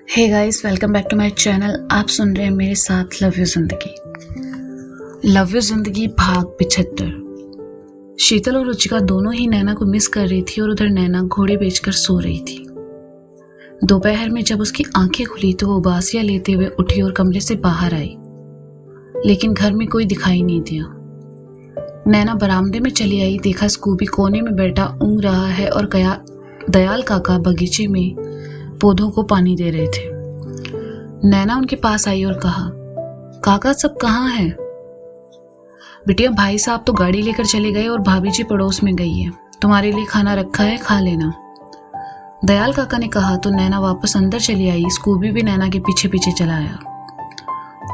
Hey guys, welcome back to my channel. आप सुन रहे हैं मेरे साथ love you Zindagi. Love you Zindagi भाग 75। शीतल और रुचिका दोनों ही नैना को मिस कर रही थी और उधर नैना घोड़े बेचकर सो रही थी। दोपहर में जब उसकी आंखें खुली तो वो उबासियां लेते हुए उठी और कमरे से बाहर आई, लेकिन घर में कोई दिखाई नहीं दिया। नैना बरामदे में चली आई, देखा स्कूबी कोने में बैठा ऊँग रहा है और दयाल काका बगीचे में पौधों को पानी दे रहे थे। नैना उनके पास आई और कहा, काका सब कहाँ हैं? बिटिया, भाई साहब तो गाड़ी लेकर चले गए और भाभी जी पड़ोस में गई है। तुम्हारे लिए खाना रखा है, खा लेना। दयाल काका ने कहा तो नैना वापस अंदर चली आई। स्कूबी भी नैना के पीछे पीछे चला आया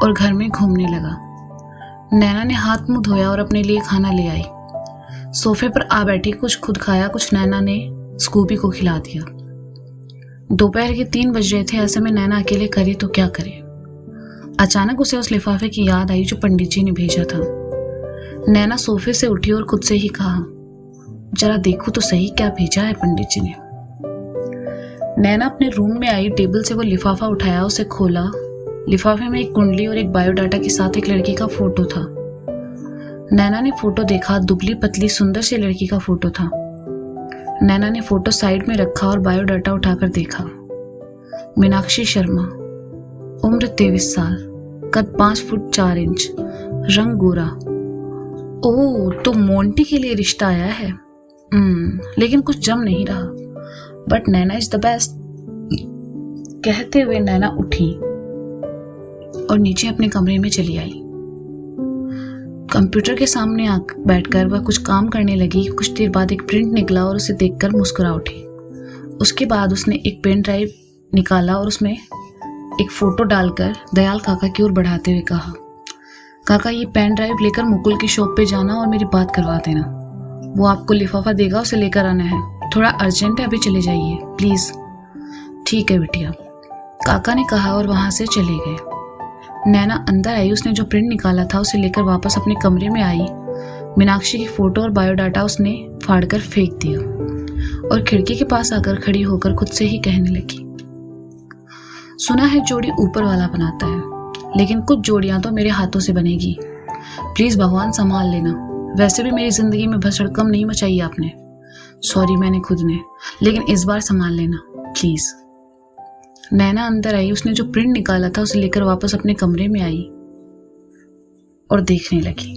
और घर में घूमने लगा। नैना ने हाथ मुंह धोया और अपने लिए खाना ले आई। सोफे पर आ बैठी, कुछ खुद खाया, कुछ नैना ने स्कूबी को खिला दिया। दोपहर के 3 बज रहे थे। ऐसे में नैना अकेले करे तो क्या करे। अचानक उसे उस लिफाफे की याद आई जो पंडित जी ने भेजा था। नैना सोफे से उठी और खुद से ही कहा, जरा देखो तो सही क्या भेजा है पंडित जी ने। नैना अपने रूम में आई, टेबल से वो लिफाफा उठाया, उसे खोला। लिफाफे में एक कुंडली और एक बायोडाटा के साथ एक लड़की का फोटो था। नैना ने फोटो देखा। दुबली पतली सुंदर सी लड़की का फोटो था। नैना ने फोटो साइड में रखा और बायोडाटा उठाकर देखा। मीनाक्षी शर्मा, उम्र 23 साल, कद 5 फुट 4 इंच, रंग गोरा। ओह, तो मोंटी के लिए रिश्ता आया है। लेकिन कुछ जम नहीं रहा। But Naina is the best. कहते हुए नैना उठी और नीचे अपने कमरे में चली आई। कंप्यूटर के सामने बैठकर वह कुछ काम करने लगी। कुछ देर बाद एक प्रिंट निकला और उसे देखकर मुस्कुरा उठी। उसके बाद उसने एक पेन ड्राइव निकाला और उसमें एक फोटो डालकर दयाल काका की ओर बढ़ाते हुए कहा, काका ये पेन ड्राइव लेकर मुकुल की शॉप पे जाना और मेरी बात करवा देना। वो आपको लिफाफा देगा, उसे लेकर आना है। थोड़ा अर्जेंट है, अभी चले जाइए प्लीज। ठीक है बिटिया, काका ने कहा और वहां से चले गए। नैना अंदर आई। उसने जो प्रिंट निकाला था उसे लेकर वापस अपने कमरे में आई। मीनाक्षी की फोटो और बायोडाटा उसने फाड़कर फेंक दिया और खिड़की के पास आकर खड़ी होकर खुद से ही कहने लगी, सुना है जोड़ी ऊपर वाला बनाता है, लेकिन कुछ जोड़ियां तो मेरे हाथों से बनेगी। प्लीज भगवान संभाल लेना। वैसे भी मेरी जिंदगी में भसड़कम नहीं मचाई आपने। सॉरी मैंने खुद ने, लेकिन इस बार संभाल लेना प्लीज। नैना अंदर आई। उसने जो प्रिंट निकाला था उसे लेकर वापस अपने कमरे में आई और देखने लगी।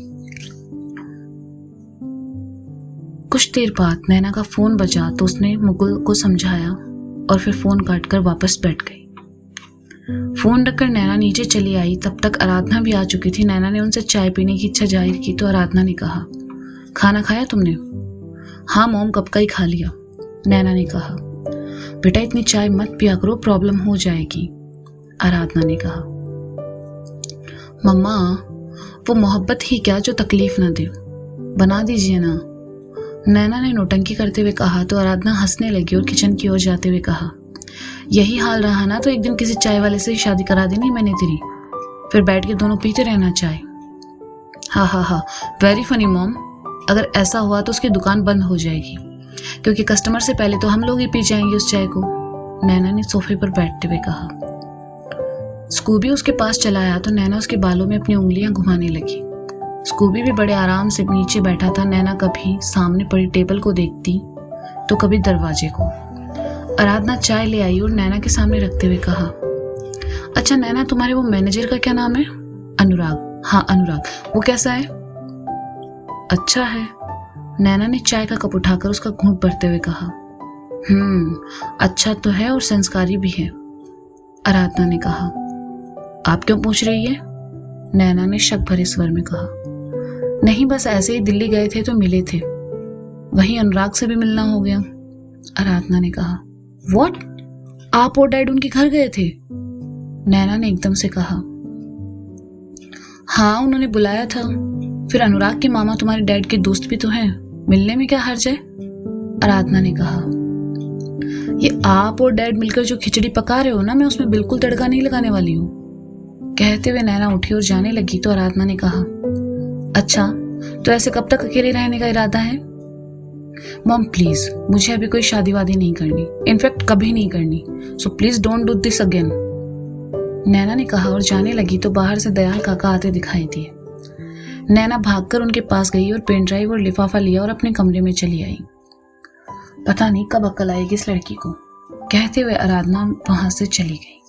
कुछ देर बाद नैना का फोन बजा तो उसने मुकुल को समझाया और फिर फोन काटकर वापस बैठ गई। फोन रखकर नैना नीचे चली आई। तब तक आराधना भी आ चुकी थी। नैना ने उनसे चाय पीने की इच्छा जाहिर की तो आराधना ने कहा, खाना खाया तुमने? हाँ मॉम, कब का ही खा लिया। नैना ने कहा, बेटा इतनी चाय मत पिया करो, प्रॉब्लम हो जाएगी। आराधना ने कहा, मम्मा वो मोहब्बत ही क्या जो तकलीफ ना दे, बना दीजिए ना। नैना ने नौटंकी करते हुए कहा तो आराधना हंसने लगी और किचन की ओर जाते हुए कहा, यही हाल रहा ना तो एक दिन किसी चाय वाले से ही शादी करा देनी मैंने तेरी, फिर बैठ के दोनों पीते रहना चाय। हाँ हाँ हाँ, वेरी फनी मॉम। अगर ऐसा हुआ तो उसकी दुकान बंद हो जाएगी, क्योंकि कस्टमर से पहले तो हम लोग ही पी जाएंगे उस चाय को। नैना ने सोफे पर बैठते हुए कहा। स्कूबी उसके पास चला आया तो नैना उसके बालों में अपनी उंगलियां घुमाने लगी। स्कूबी भी बड़े आराम से नीचे बैठा था। नैना कभी सामने पड़ी टेबल को देखती तो कभी दरवाजे को। आराधना चाय ले आई और नैना के सामने रखते हुए कहा, अच्छा नैना, तुम्हारे वो मैनेजर का क्या नाम है? अनुराग। हाँ अनुराग, वो कैसा है? अच्छा है। नैना ने चाय का कप उठाकर उसका घूंट भरते हुए कहा, अच्छा तो है और संस्कारी भी है। आराधना ने कहा, आप क्यों पूछ रही है? नैना ने शक भरे स्वर में कहा, नहीं बस ऐसे ही दिल्ली गए थे तो मिले थे, वहीं अनुराग से भी मिलना हो गया। आराधना ने कहा, व्हाट? आप और डैड उनके घर गए थे? नैना ने एकदम से कहा, हाँ उन्होंने बुलाया था। फिर अनुराग के मामा तुम्हारे डैड के दोस्त भी तो हैं, मिलने में क्या हर्ज है? आराधना ने कहा, ये आप और डैड मिलकर जो खिचड़ी पका रहे हो ना, मैं उसमें बिल्कुल तड़का नहीं लगाने वाली हूँ। कहते हुए नैना उठी और जाने लगी तो आराधना ने कहा, अच्छा तो ऐसे कब तक अकेले रहने का इरादा है? मॉम प्लीज़, मुझे अभी कोई शादी वादी नहीं करनी, इनफैक्ट कभी नहीं करनी, so please don't do this again, Naina ने कहा और जाने लगी तो बाहर से दयाल काका आते दिखाई दिए। नैना भागकर उनके पास गई और पेन ड्राइव और लिफाफा लिया और अपने कमरे में चली आई। पता नहीं कब अक्ल आएगी इस लड़की को, कहते हुए आराधना वहां से चली गई।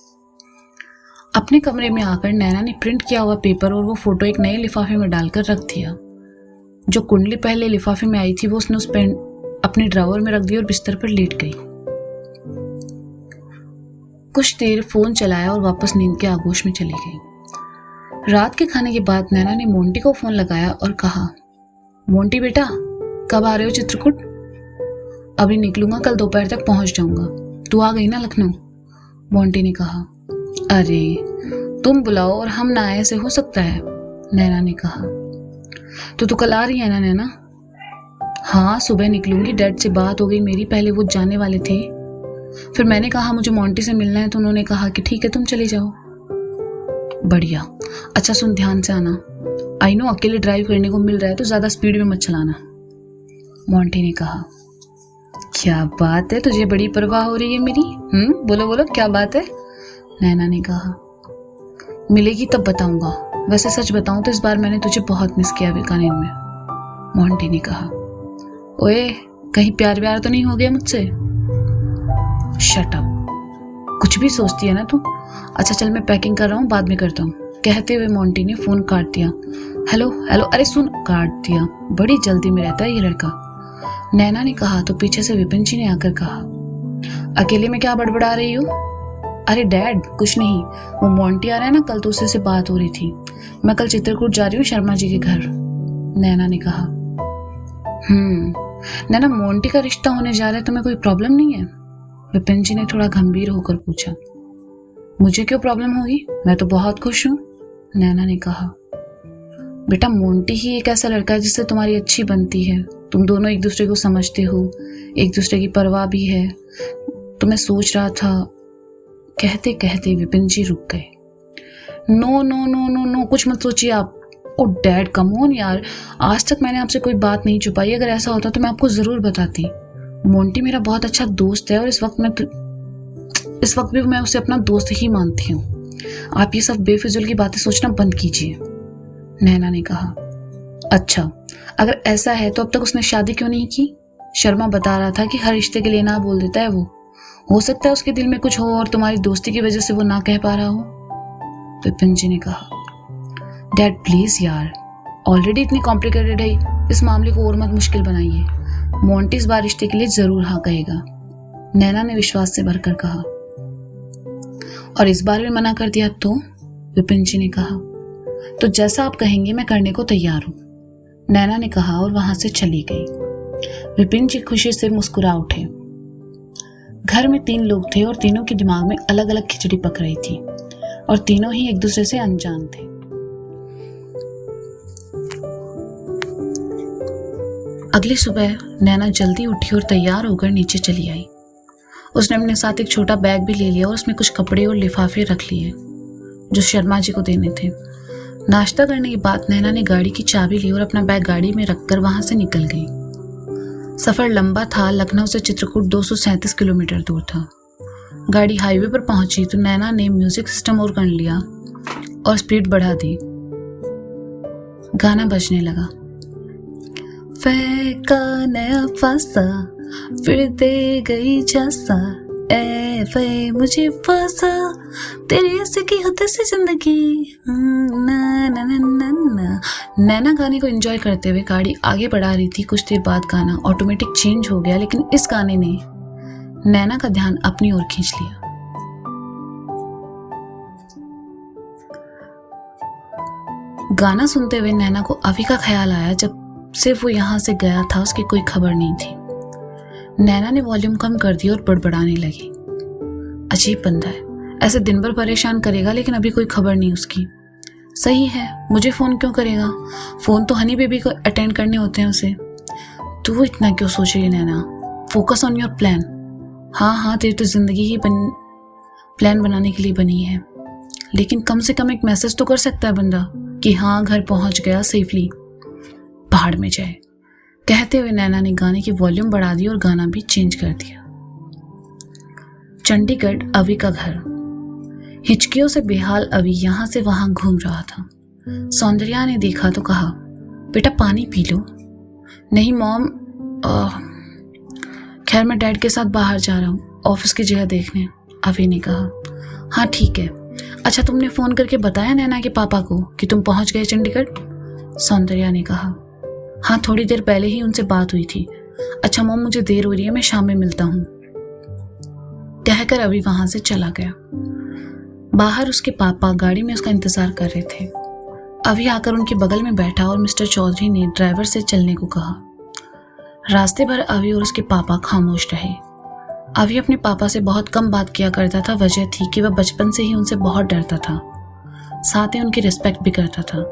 अपने कमरे में आकर नैना ने प्रिंट किया हुआ पेपर और वो फोटो एक नए लिफाफे में डालकर रख दिया। जो कुंडली पहले लिफाफे में आई थी वो उसने उस पेन अपने ड्रॉवर में रख दी और बिस्तर पर लेट गई। कुछ देर फोन चलाया और वापस नींद के आगोश में चली गई। रात के खाने के बाद नैना ने मोंटी को फोन लगाया और कहा, मोंटी बेटा कब आ रहे हो चित्रकूट? अभी निकलूंगा, कल दोपहर तक पहुंच जाऊंगा। तू आ गई ना लखनऊ? मोंटी ने कहा। अरे तुम बुलाओ और हम ना आए से हो सकता है, नैना ने कहा। तो तू कल आ रही है ना नैना? हाँ सुबह निकलूंगी, डैड से बात हो गई मेरी, पहले वो जाने वाले थे, फिर मैंने कहा मुझे मोंटी से मिलना है तो उन्होंने कहा कि ठीक है तुम चले जाओ। बढ़िया, अच्छा सुन ध्यान से आना, आई नो अकेले ड्राइव करने को मिल रहा है तो ज्यादा स्पीड में मत चलाना, मोंटी ने कहा। क्या बात है, तुझे बड़ी परवाह हो रही है मेरी? बोलो बोलो क्या बात है, नैना ने कहा। मिलेगी तब बताऊंगा, वैसे सच बताऊं तो इस बार मैंने तुझे बहुत मिस किया बीकानेर में, मोंटी ने कहा। ओए कहीं प्यार व्यार तो नहीं हो गया मुझसे? शट अप, कुछ भी सोचती है ना तू। अच्छा चल मैं पैकिंग कर रहा हूँ, बाद में करता हूँ, कहते हुए मोंटी ने फोन काट दिया। हेलो हेलो, अरे सुन, काट दिया, बड़ी जल्दी में रहता है ये लड़का, नैना ने कहा तो पीछे से विपिन जी ने आकर कहा, अकेले में क्या बड़बड़ा रही हो? अरे डैड कुछ नहीं, वो मोंटी आ रहा है ना कल, तो उससे से बात हो रही थी, मैं कल चित्रकूट जा रही हूँ शर्मा जी के घर, नैना ने कहा। नैना मोंटी का रिश्ता होने जा रहा है, तुम्हें कोई प्रॉब्लम नहीं है? विपिन जी ने थोड़ा गंभीर होकर पूछा। मुझे क्यों प्रॉब्लम होगी, मैं तो बहुत खुश हूँ, नैना ने कहा। बेटा मोंटी ही एक ऐसा लड़का है जिससे तुम्हारी अच्छी बनती है, तुम दोनों एक दूसरे को समझते हो, एक दूसरे की परवाह भी है, तो मैं सोच रहा था, कहते कहते विपिन जी रुक गए। No no no no no, कुछ मत सोचिए आप। ओ डैड कम ऑन यार, आज तक मैंने आपसे कोई बात नहीं छुपाई, अगर ऐसा होता तो मैं आपको जरूर बताती। मोंटी मेरा बहुत अच्छा दोस्त है और इस वक्त भी मैं उसे अपना दोस्त ही मानती हूँ। आप ये सब बेफिजुल की बातें सोचना बंद कीजिए, नैना ने कहा। अच्छा अगर ऐसा है तो अब तक उसने शादी क्यों नहीं की? शर्मा बता रहा था कि हर रिश्ते के लिए ना बोल देता है वो, हो सकता है उसके दिल में कुछ हो और तुम्हारी दोस्ती की वजह से वो ना कह पा रहा हो, विपिन जी ने कहा। डैड प्लीज यार, ऑलरेडी इतनी कॉम्प्लिकेटेड है, इस मामले को और मत मुश्किल बनाइए, मोंटी इस बार रिश्ते के लिए जरूर हाँ कहेगा, नैना ने विश्वास से भरकर कहा। और इस बार भी मना कर दिया तो? विपिन जी ने कहा। तो जैसा आप कहेंगे मैं करने को तैयार हूं, नैना ने कहा और वहां से चली गई। विपिन जी खुशी से मुस्कुरा उठे। घर में 3 लोग थे और तीनों के दिमाग में अलग अलग खिचड़ी पक रही थी और तीनों ही एक दूसरे से अनजान थे। अगली सुबह नैना जल्दी उठी और तैयार होकर नीचे चली आई। उसने अपने साथ एक छोटा बैग भी ले लिया और उसमें कुछ कपड़े और लिफाफे रख लिए जो शर्मा जी को देने थे। नाश्ता करने के बाद नैना ने गाड़ी की चाबी ली और अपना बैग गाड़ी में रखकर वहां से निकल गई। सफर लंबा था, लखनऊ से चित्रकूट 237 किलोमीटर दूर था। गाड़ी हाईवे पर पहुंची तो नैना ने म्यूजिक सिस्टम ऑन कर लिया और स्पीड बढ़ा दी। गाना बजने लगा। फेंका नया फासा फिर दे गई झांसा, ए वे मुझे फासा तेरी ऐसे की होते से जिंदगी, ना ना ना ना ना। नैना गाने को एंजॉय करते हुए गाड़ी आगे बढ़ा रही थी। कुछ देर बाद गाना ऑटोमेटिक चेंज हो गया, लेकिन इस गाने ने नैना का ध्यान अपनी ओर खींच लिया। गाना सुनते हुए नैना को अभी का ख्याल आया, जब सिर्फ वो यहाँ से गया था उसकी कोई खबर नहीं थी। नैना ने वॉल्यूम कम कर दिया और बड़बड़ाने लगी। अजीब बंदा है, ऐसे दिन भर परेशान करेगा लेकिन अभी कोई खबर नहीं उसकी। सही है, मुझे फ़ोन क्यों करेगा, फ़ोन तो हनी बेबी को अटेंड करने होते हैं उसे। तू इतना क्यों सोच रही है नैना, फोकस ऑन योर प्लान। हाँ तेरी तो ज़िंदगी ही प्लान बनाने के लिए बनी है, लेकिन कम से कम एक मैसेज तो कर सकता है बंदा कि हाँ घर पहुँच गया सेफली। पहाड़ में जाए, कहते हुए नैना ने गाने की वॉल्यूम बढ़ा दी और गाना भी चेंज कर दिया। चंडीगढ़, अवी का घर। हिचकियों से बेहाल अवी यहाँ से वहां घूम रहा था। सौंदर्या ने देखा तो कहा, बेटा पानी पी लो। नहीं मॉम, खैर मैं डैड के साथ बाहर जा रहा हूँ ऑफिस की जगह देखने, अवी ने कहा। हाँ ठीक है। अच्छा तुमने फ़ोन करके बताया नैना के पापा को कि तुम पहुँच गए चंडीगढ़? सौंदर्या ने कहा। हाँ थोड़ी देर पहले ही उनसे बात हुई थी। अच्छा मॉम मुझे देर हो रही है, मैं शाम में मिलता हूँ, कहकर अभी वहां से चला गया। बाहर उसके पापा गाड़ी में उसका इंतजार कर रहे थे। अभी आकर उनके बगल में बैठा और मिस्टर चौधरी ने ड्राइवर से चलने को कहा। रास्ते भर अभी और उसके पापा खामोश रहे। अभी अपने पापा से बहुत कम बात किया करता था। वजह थी कि वह बचपन से ही उनसे बहुत डरता था, साथ ही उनकी रिस्पेक्ट भी करता था।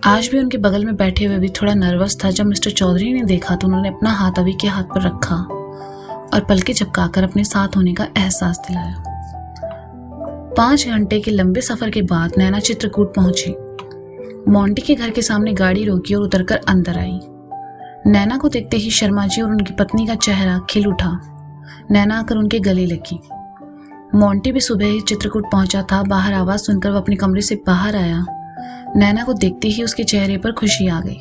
आज भी उनके बगल में बैठे हुए भी थोड़ा नर्वस था। जब मिस्टर चौधरी ने देखा तो उन्होंने अपना हाथ अभी के हाथ पर रखा और पलकें झपकाकर अपने साथ होने का एहसास दिलाया। 5 घंटे के लंबे सफर के बाद नैना चित्रकूट पहुंची। मोंटी के घर के सामने गाड़ी रोकी और उतरकर अंदर आई। नैना को देखते ही शर्मा जी और उनकी पत्नी का चेहरा खिल उठा। नैना आकर उनके गले लगी। मोंटी भी सुबह ही चित्रकूट पहुंचा था। बाहर आवाज सुनकर वह अपने कमरे से बाहर आया। नैना को देखते ही उसके चेहरे पर खुशी आ गई।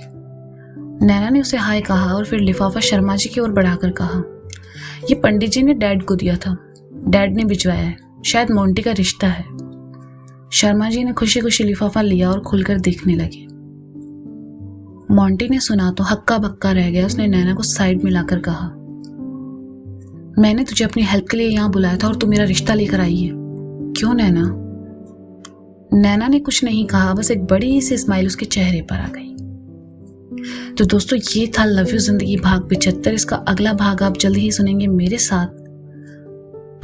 नैना ने उसे हाय कहा और फिर लिफाफा शर्मा जी की ओर बढ़ाकर कहा, ये पंडित जी ने डैड को दिया था, डैड ने भिजवाया है, शायद मोंटी का रिश्ता है। शर्मा जी ने खुशी खुशी लिफाफा लिया और खुलकर देखने लगे। मोंटी ने सुना तो हक्का बक्का रह गया। उसने नैना को साइड में लाकर कहा, मैंने तुझे अपनी हेल्प के लिए यहाँ बुलाया था और तू मेरा रिश्ता लेकर आई है, क्यों नैना? नैना ने कुछ नहीं कहा, बस एक बड़ी सी स्माइल उसके चेहरे पर आ गई। तो दोस्तों ये था लव यू जिंदगी भाग 75। इसका अगला भाग आप जल्द ही सुनेंगे मेरे साथ।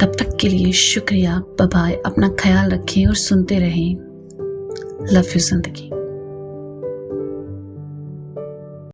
तब तक के लिए शुक्रिया, बाय बाय, अपना ख्याल रखें और सुनते रहें लव यू जिंदगी।